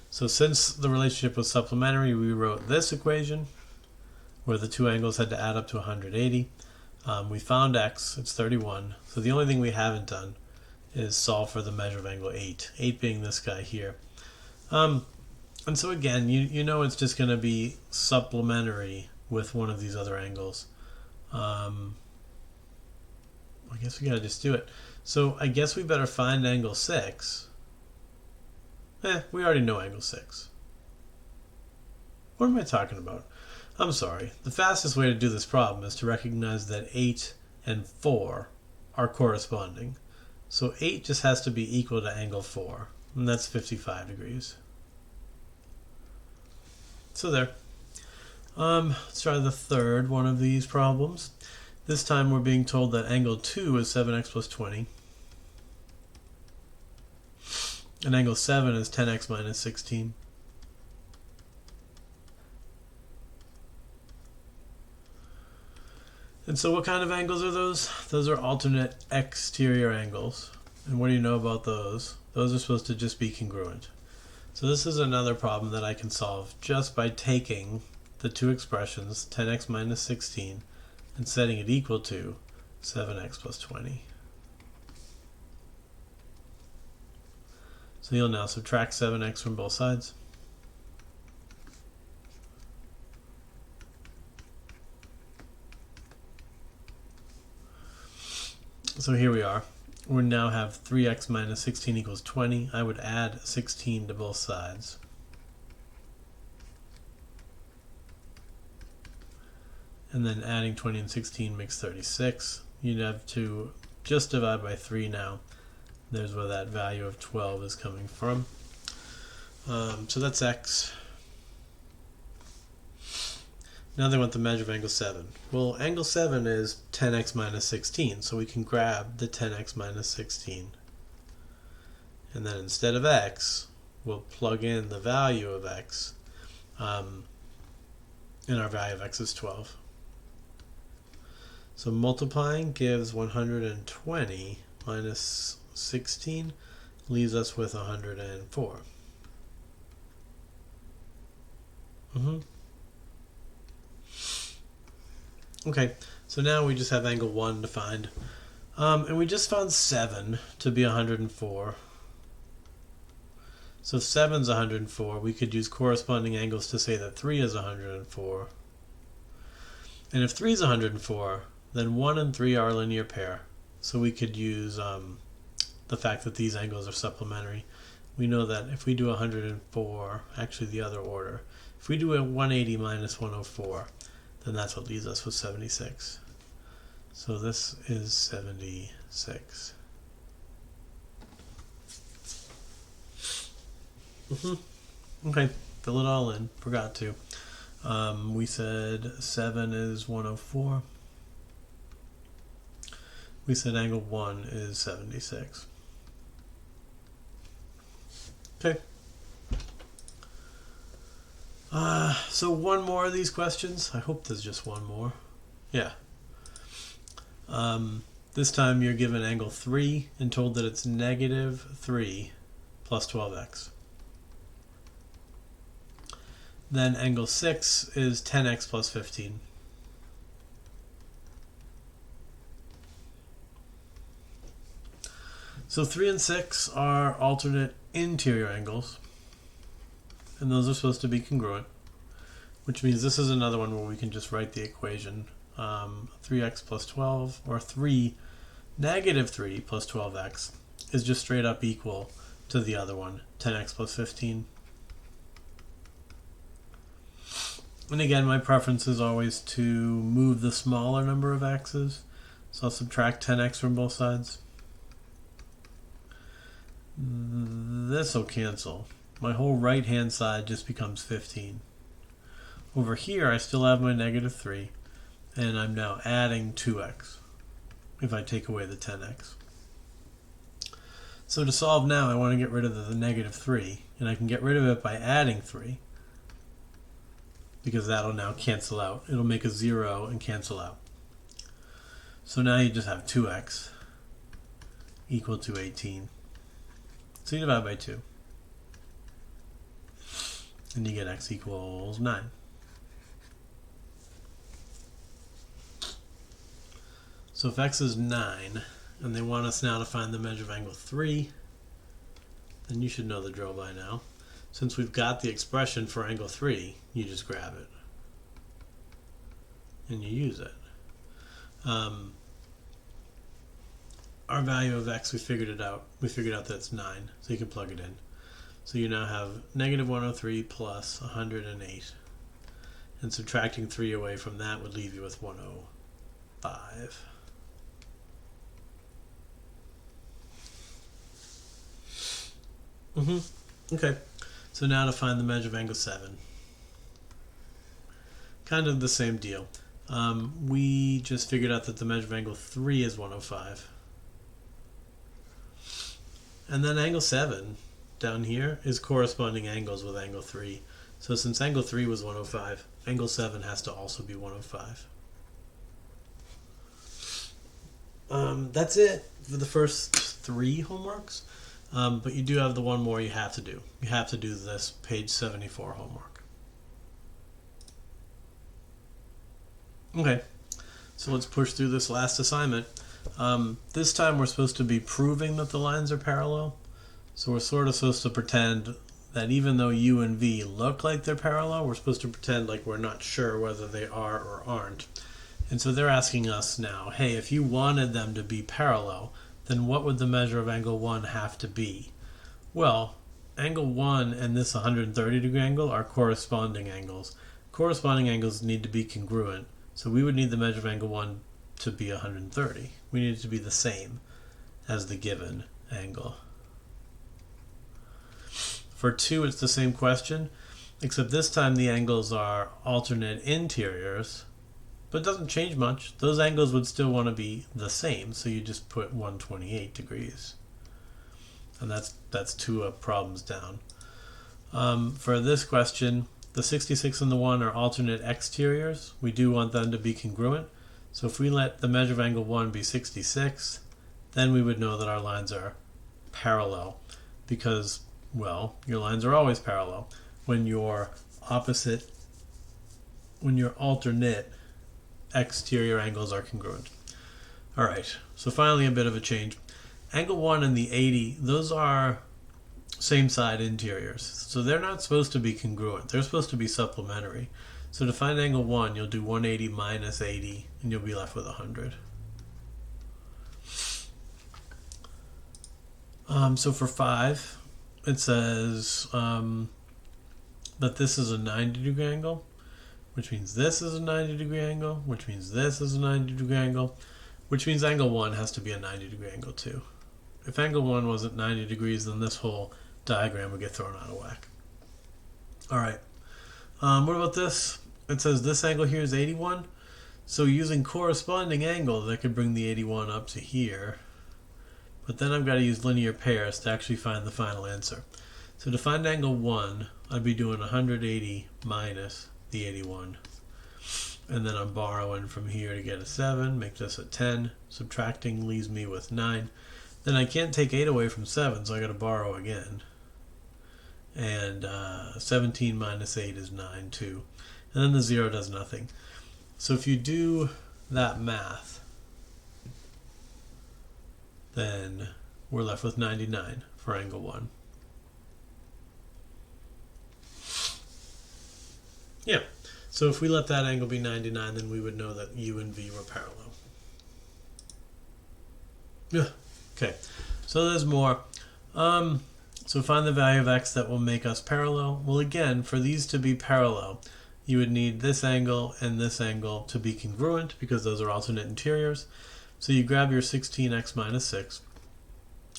Speaker 1: So since the relationship was supplementary, we wrote this equation where the 2 angles had to add up to 180. We found x, it's 31. So the only thing we haven't done is solve for the measure of angle 8, 8 being this guy here. And so again, you know it's just going to be supplementary with one of these other angles. I guess we gotta just do it. So I guess we better find angle 6. We already know angle 6. What am I talking about? I'm sorry. The fastest way to do this problem is to recognize that 8 and 4 are corresponding. So 8 just has to be equal to angle 4, and that's 55 degrees. So there. Let's try the third one of these problems. This time we're being told that angle 2 is 7x plus 20. And angle 7 is 10x minus 16. And so what kind of angles are those? Those are alternate exterior angles. And what do you know about those? Those are supposed to just be congruent. So this is another problem that I can solve just by taking the two expressions, 10x minus 16, and setting it equal to 7x plus 20. So you'll now subtract 7x from both sides. So here we are. We now have 3x minus 16 equals 20. I would add 16 to both sides. And then adding 20 and 16 makes 36. You'd have to just divide by 3 now. There's where that value of 12 is coming from. So that's x. Now they want the measure of angle 7. Well, angle 7 is 10x minus 16, so we can grab the 10x minus 16. And then instead of x, we'll plug in the value of x. And our value of x is 12. So multiplying gives 120 minus 16 leaves us with 104. Okay, so now we just have angle 1 to find. And we just found 7 to be 104. So if 7 is 104, we could use corresponding angles to say that 3 is 104. And if 3 is 104, then 1 and 3 are a linear pair. So we could use the fact that these angles are supplementary. We know that if we do 104, actually the other order, if we do a 180 minus 104, then that's what leaves us with 76. So this is 76. Okay, fill it all in. Forgot to. We said 7 is 104. We said angle 1 is 76. Okay. So one more of these questions. I hope there's just one more. Yeah. This time you're given angle 3 and told that it's negative 3 plus 12x. Then angle 6 is 10x plus 15. So 3 and 6 are alternate interior angles, and those are supposed to be congruent, which means this is another one where we can just write the equation 3x plus 12, or 3 negative 3 plus 12x is just straight up equal to the other one, 10x plus 15. And again, my preference is always to move the smaller number of x's, so I'll subtract 10x from both sides. This will cancel. My whole right hand side just becomes 15. Over here I still have my negative 3, and I'm now adding 2x if I take away the 10x. So to solve now, I want to get rid of the negative 3, and I can get rid of it by adding 3, because that'll now cancel out. It'll make a 0 and cancel out. So now you just have 2x equal to 18. So you divide by 2. And you get x equals 9. So if x is 9, and they want us now to find the measure of angle 3, then you should know the drill by now. Since we've got the expression for angle 3, you just grab it. And you use it. Our value of x, we figured it out. We figured out that it's 9, so you can plug it in. So you now have negative 103 plus 108. And subtracting 3 away from that would leave you with 105. Okay, so now to find the measure of angle 7. Kind of the same deal. We just figured out that the measure of angle 3 is 105. And then angle 7 down here is corresponding angles with angle 3. So since angle 3 was 105, angle 7 has to also be 105. That's it for the first 3 homeworks. But you do have the one more you have to do. You have to do this page 74 homework. Okay, so let's push through this last assignment. This time we're supposed to be proving that the lines are parallel. So we're sort of supposed to pretend that even though U and V look like they're parallel, we're supposed to pretend like we're not sure whether they are or aren't. And so they're asking us now, hey, if you wanted them to be parallel, then what would the measure of angle 1 have to be? Well, angle 1 and this 130 degree angle are corresponding angles. Corresponding angles need to be congruent. So we would need the measure of angle 1 to be 130. We need it to be the same as the given angle. For 2, it's the same question, except this time the angles are alternate interiors, but it doesn't change much. Those angles would still want to be the same, so you just put 128 degrees. And that's 2 problems down. For this question, the 66 and the 1 are alternate exteriors. We do want them to be congruent. So if we let the measure of angle 1 be 66, then we would know that our lines are parallel because, well, your lines are always parallel when your alternate exterior angles are congruent. All right, so finally a bit of a change. Angle 1 and the 80, those are same side interiors. So they're not supposed to be congruent. They're supposed to be supplementary. So to find angle 1, you'll do 180 minus 80, and you'll be left with 100. So for 5, it says that this is a 90 degree angle, which means this is a 90 degree angle, which means this is a 90 degree angle, which means angle 1 has to be a 90 degree angle too. If angle 1 wasn't 90 degrees, then this whole diagram would get thrown out of whack. All right. What about this? It says this angle here is 81. So using corresponding angles, I could bring the 81 up to here. But then I've got to use linear pairs to actually find the final answer. So to find angle 1, I'd be doing 180 minus the 81. And then I'm borrowing from here to get a 7, make this a 10. Subtracting leaves me with 9. Then I can't take 8 away from 7, so I got to borrow again. And 17 minus 8 is 9 too. And then the 0 does nothing. So if you do that math, then we're left with 99 for angle 1. Yeah, so if we let that angle be 99, then we would know that U and V were parallel. Yeah, okay, so there's more. So find the value of x that will make us parallel. Well, again, for these to be parallel, you would need this angle and this angle to be congruent because those are alternate interiors. So you grab your 16x minus 6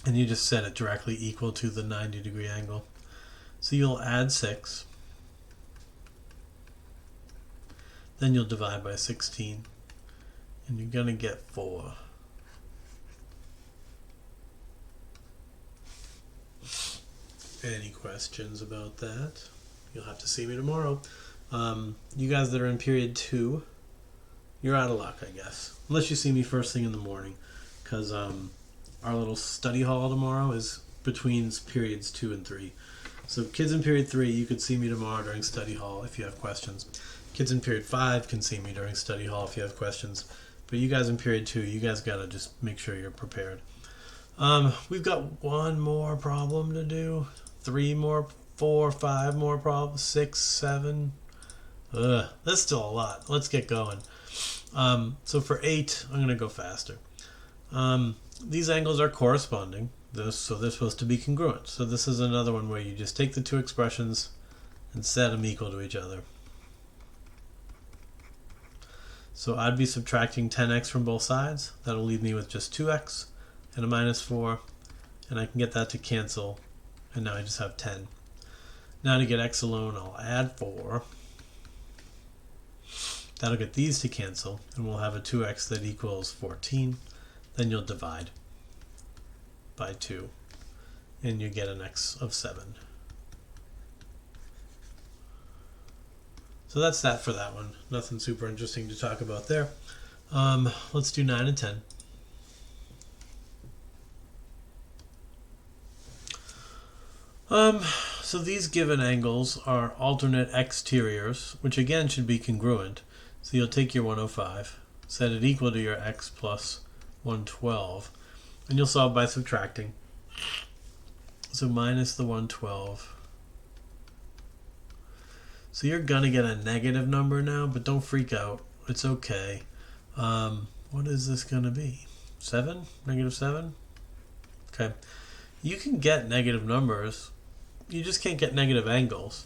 Speaker 1: and you just set it directly equal to the 90 degree angle. So you'll add 6. Then you'll divide by 16 and you're going to get 4. Any questions about that? You'll have to see me tomorrow. You guys that are in period 2, you're out of luck, I guess. Unless you see me first thing in the morning, because our little study hall tomorrow is between periods 2 and 3. So kids in period 3, you could see me tomorrow during study hall if you have questions. Kids in period 5 can see me during study hall if you have questions. But you guys in period 2, you guys got to just make sure you're prepared. We've got 1 more problem to do. 3 more, 4, 5 more problems, 6, 7. That's still a lot. Let's get going. So for 8, I'm going to go faster. These angles are corresponding, so they're supposed to be congruent. So this is another one where you just take the 2 expressions and set them equal to each other. So I'd be subtracting 10x from both sides. That'll leave me with just 2x and a minus 4, and I can get that to cancel, and now I just have 10. Now to get x alone, I'll add 4. That'll get these to cancel, and we'll have a 2x that equals 14. Then you'll divide by 2. and you get an x of 7. So that's that for that one. Nothing super interesting to talk about there. Let's do 9 and 10. So these given angles are alternate exteriors, which again should be congruent. So you'll take your 105, set it equal to your x plus 112, and you'll solve by subtracting. So minus the 112. So you're gonna get a negative number now, but don't freak out. It's okay. What is this gonna be? 7? Negative 7? Okay. You can get negative numbers. You just can't get negative angles.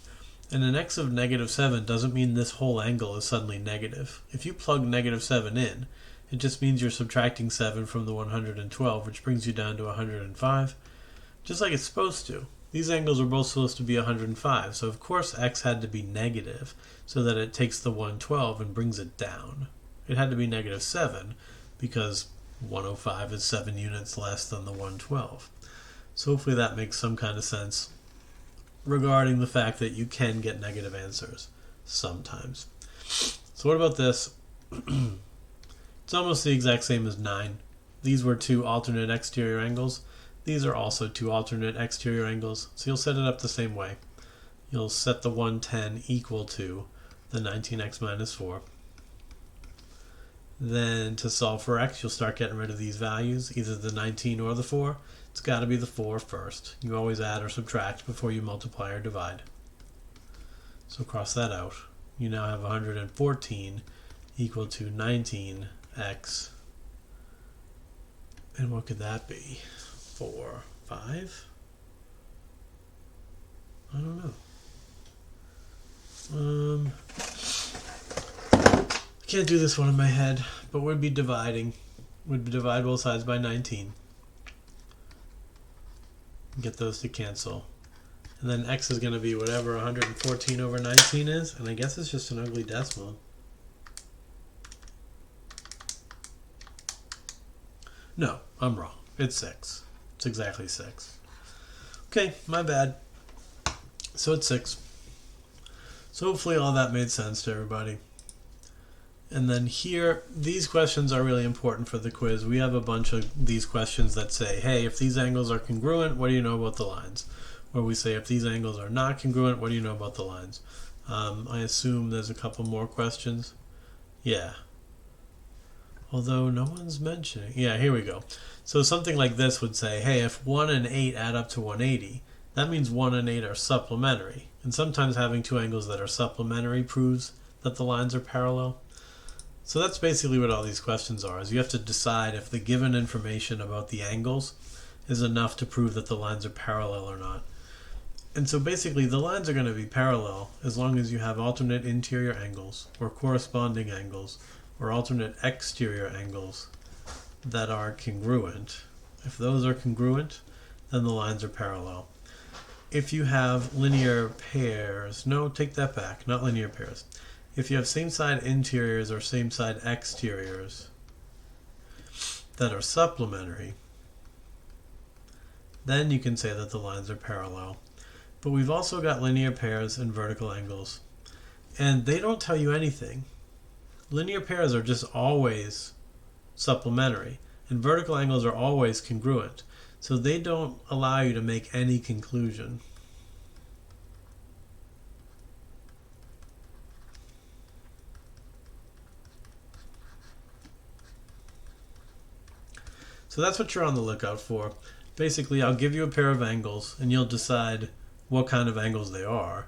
Speaker 1: And an x of negative 7 doesn't mean this whole angle is suddenly negative. If you plug negative 7 in, it just means you're subtracting 7 from the 112, which brings you down to 105, just like it's supposed to. These angles are both supposed to be 105, so of course x had to be negative so that it takes the 112 and brings it down. It had to be negative 7 because 105 is 7 units less than the 112. So hopefully that makes some kind of sense regarding the fact that you can get negative answers sometimes. So what about this? It's almost the exact same as 9. These were two alternate exterior angles. These are also two alternate exterior angles. So you'll set it up the same way. You'll set the 110 equal to the 19x minus 4. Then to solve for x, you'll start getting rid of these values, either the 19 or the 4. It's got to be the 4 first. You always add or subtract before you multiply or divide. So cross that out. You now have 114 equal to 19x. And what could that be? 4, 5? I don't know. I can't do this one in my head, but we'd be dividing. We'd divide both sides by 19. Get those to cancel. And then x is going to be whatever 114 over 19 is, and I guess it's just an ugly decimal. No, I'm wrong. It's 6. It's exactly 6. Okay, my bad. So it's 6. So hopefully all that made sense to everybody. And then here, these questions are really important for the quiz. We have a bunch of these questions that say, hey, if these angles are congruent, what do you know about the lines? Or we say, if these angles are not congruent, what do you know about the lines? I assume there's a couple more questions. Yeah. Although no one's mentioning. Yeah, here we go. So something like this would say, hey, if 1 and 8 add up to 180, that means 1 and 8 are supplementary. And sometimes having two angles that are supplementary proves that the lines are parallel. So that's basically what all these questions are, is you have to decide if the given information about the angles is enough to prove that the lines are parallel or not. And so basically the lines are going to be parallel as long as you have alternate interior angles or corresponding angles or alternate exterior angles that are congruent. If those are congruent, then the lines are parallel. If you have linear pairs, no, take that back, not linear pairs. If you have same side interiors or same side exteriors that are supplementary, then you can say that the lines are parallel. But we've also got linear pairs and vertical angles, and they don't tell you anything. Linear pairs are just always supplementary, and vertical angles are always congruent, so they don't allow you to make any conclusion. So that's what you're on the lookout for. Basically, I'll give you a pair of angles, and you'll decide what kind of angles they are.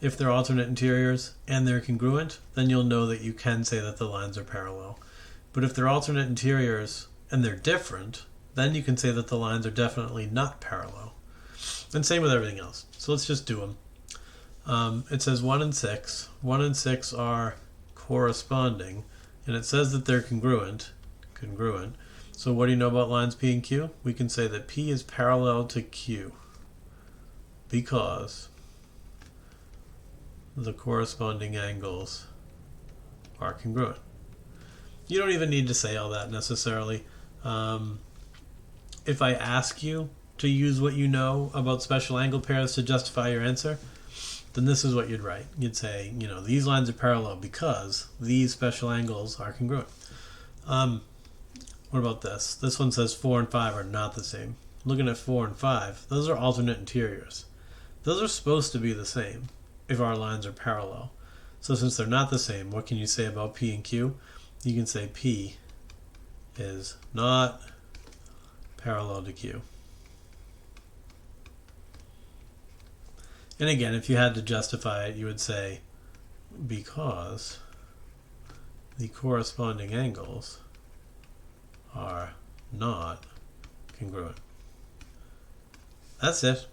Speaker 1: If they're alternate interiors and they're congruent, then you'll know that you can say that the lines are parallel. But if they're alternate interiors and they're different, then you can say that the lines are definitely not parallel. And same with everything else. So let's just do them. It says 1 and 6. 1 and 6 are corresponding, and it says that they're congruent. So what do you know about lines P and Q? We can say that P is parallel to Q because the corresponding angles are congruent. You don't even need to say all that necessarily. If I ask you, to use what you know about special angle pairs to justify your answer, then this is what you'd write. You'd say, you know, these lines are parallel because these special angles are congruent. What about this? This one says 4 and 5 are not the same. Looking at 4 and 5, those are alternate interiors. Those are supposed to be the same if our lines are parallel. So since they're not the same, what can you say about P and Q? You can say P is not parallel to Q. And again, if you had to justify it, you would say because the corresponding angles are not congruent. That's it.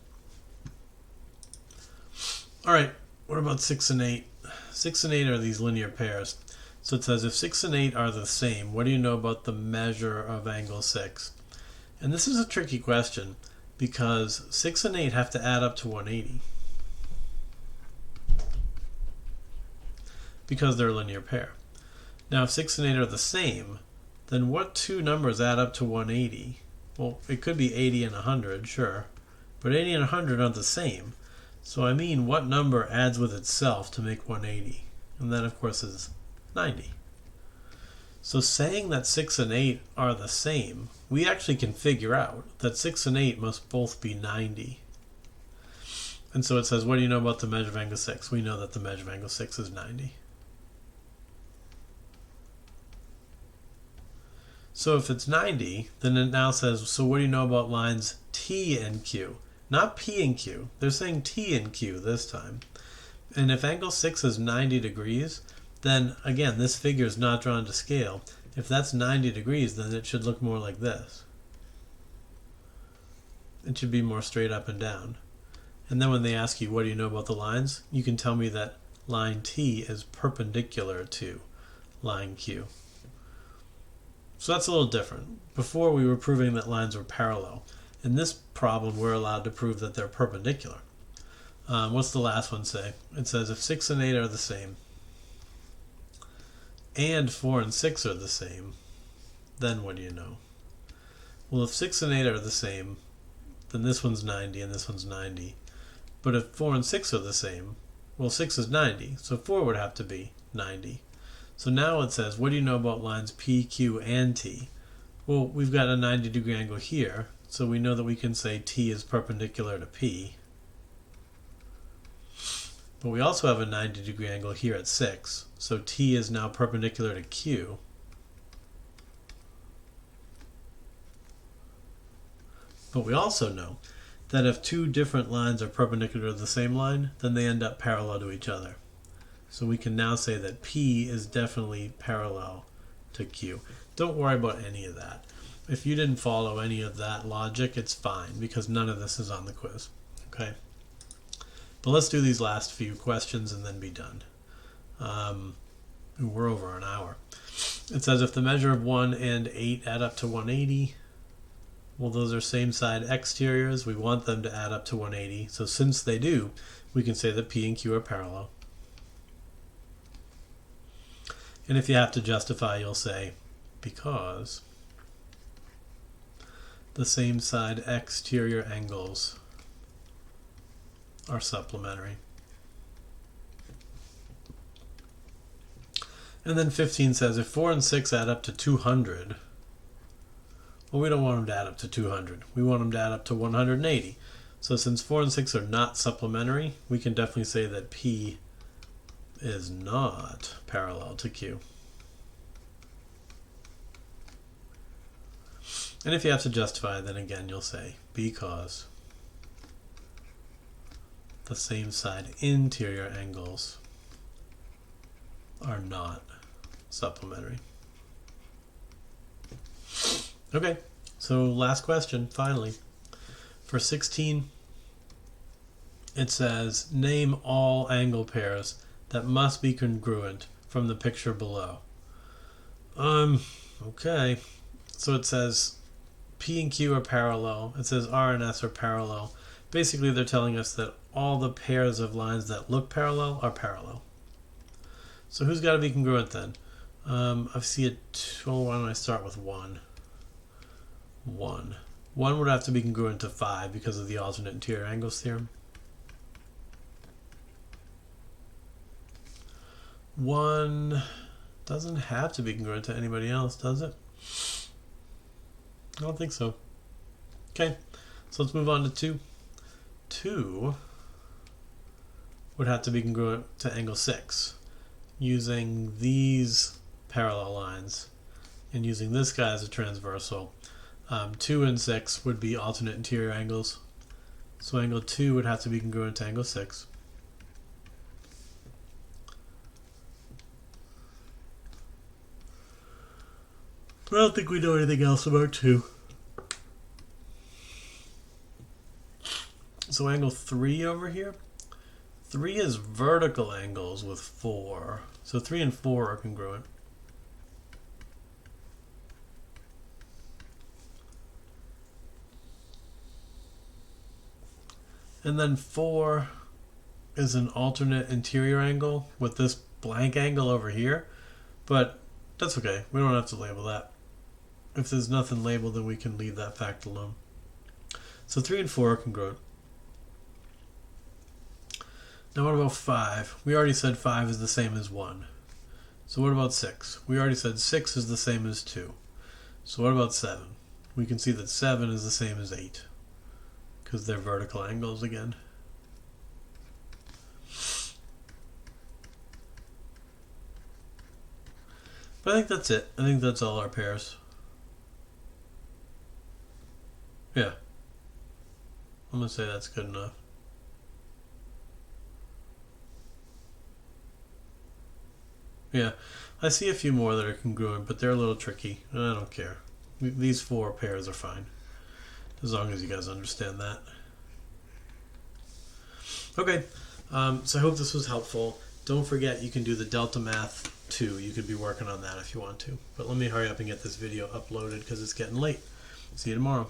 Speaker 1: All right, what about 6 and 8? 6 and 8 are these linear pairs. So it says if 6 and 8 are the same, what do you know about the measure of angle 6? And this is a tricky question because 6 and 8 have to add up to 180 because they're a linear pair. Now if 6 and 8 are the same, then what two numbers add up to 180? Well, it could be 80 and 100, sure, but 80 and 100 aren't the same. So I mean, what number adds with itself to make 180? And that, of course, is 90. So saying that 6 and 8 are the same, we actually can figure out that 6 and 8 must both be 90. And so it says, what do you know about the measure of angle 6? We know that the measure of angle 6 is 90. So if it's 90, then it now says, so what do you know about lines T and Q? Not P and Q. They're saying T and Q this time. And if angle 6 is 90 degrees, then again, this figure is not drawn to scale. If that's 90 degrees, then it should look more like this. It should be more straight up and down. And then when they ask you, what do you know about the lines? You can tell me that line T is perpendicular to line Q. So that's a little different. Before we were proving that lines were parallel. In this problem, we're allowed to prove that they're perpendicular. What's the last one say? It says if 6 and 8 are the same, and 4 and 6 are the same, then what do you know? Well, if 6 and 8 are the same, then this one's 90 and this one's 90. But if 4 and 6 are the same, well, 6 is 90, so 4 would have to be 90. So now it says, what do you know about lines P, Q, and T? Well, we've got a 90-degree angle here, so we know that we can say T is perpendicular to P. But we also have a 90-degree angle here at 6, so T is now perpendicular to Q. But we also know that if two different lines are perpendicular to the same line, then they end up parallel to each other. So we can now say that P is definitely parallel to Q. Don't worry about any of that. If you didn't follow any of that logic, it's fine, because none of this is on the quiz. Okay? But let's do these last few questions and then be done. We're over an hour. It says if the measure of 1 and 8 add up to 180, well, those are same side exteriors. We want them to add up to 180. So since they do, we can say that P and Q are parallel. And if you have to justify, you'll say because the same side exterior angles are supplementary. And then 15 says if 4 and 6 add up to 200, well, we don't want them to add up to 200. We want them to add up to 180. So since 4 and 6 are not supplementary, we can definitely say that P is not parallel to Q. And if you have to justify, then again you'll say because the same side interior angles are not supplementary. Okay, so last question, finally. For 16, it says name all angle pairs that must be congruent from the picture below. Okay. So it says P and Q are parallel. It says R and S are parallel. Basically, they're telling us that all the pairs of lines that look parallel are parallel. So who's got to be why don't I start with 1? 1. 1 would have to be congruent to 5 because of the alternate interior angles theorem. 1 doesn't have to be congruent to anybody else, does it? I don't think so. Okay, so let's move on to 2. 2 would have to be congruent to angle 6 using these parallel lines and using this guy as a transversal. 2 and 6 would be alternate interior angles. So angle 2 would have to be congruent to angle 6. But I don't think we know anything else about 2. So angle 3 over here. 3 is vertical angles with 4. So 3 and 4 are congruent. And then 4 is an alternate interior angle with this blank angle over here. But that's okay. We don't have to label that. If there's nothing labeled, then we can leave that fact alone. So 3 and 4 are congruent. Now what about 5? We already said 5 is the same as 1. So what about 6? We already said 6 is the same as 2. So what about 7? We can see that 7 is the same as 8. Because they're vertical angles again. But I think that's it. I think that's all our pairs. Yeah. I'm going to say that's good enough. Yeah, I see a few more that are congruent, but they're a little tricky. I don't care. These 4 pairs are fine. As long as you guys understand that. Okay, so I hope this was helpful. Don't forget you can do the Delta Math too. You could be working on that if you want to. But let me hurry up and get this video uploaded because it's getting late. See you tomorrow.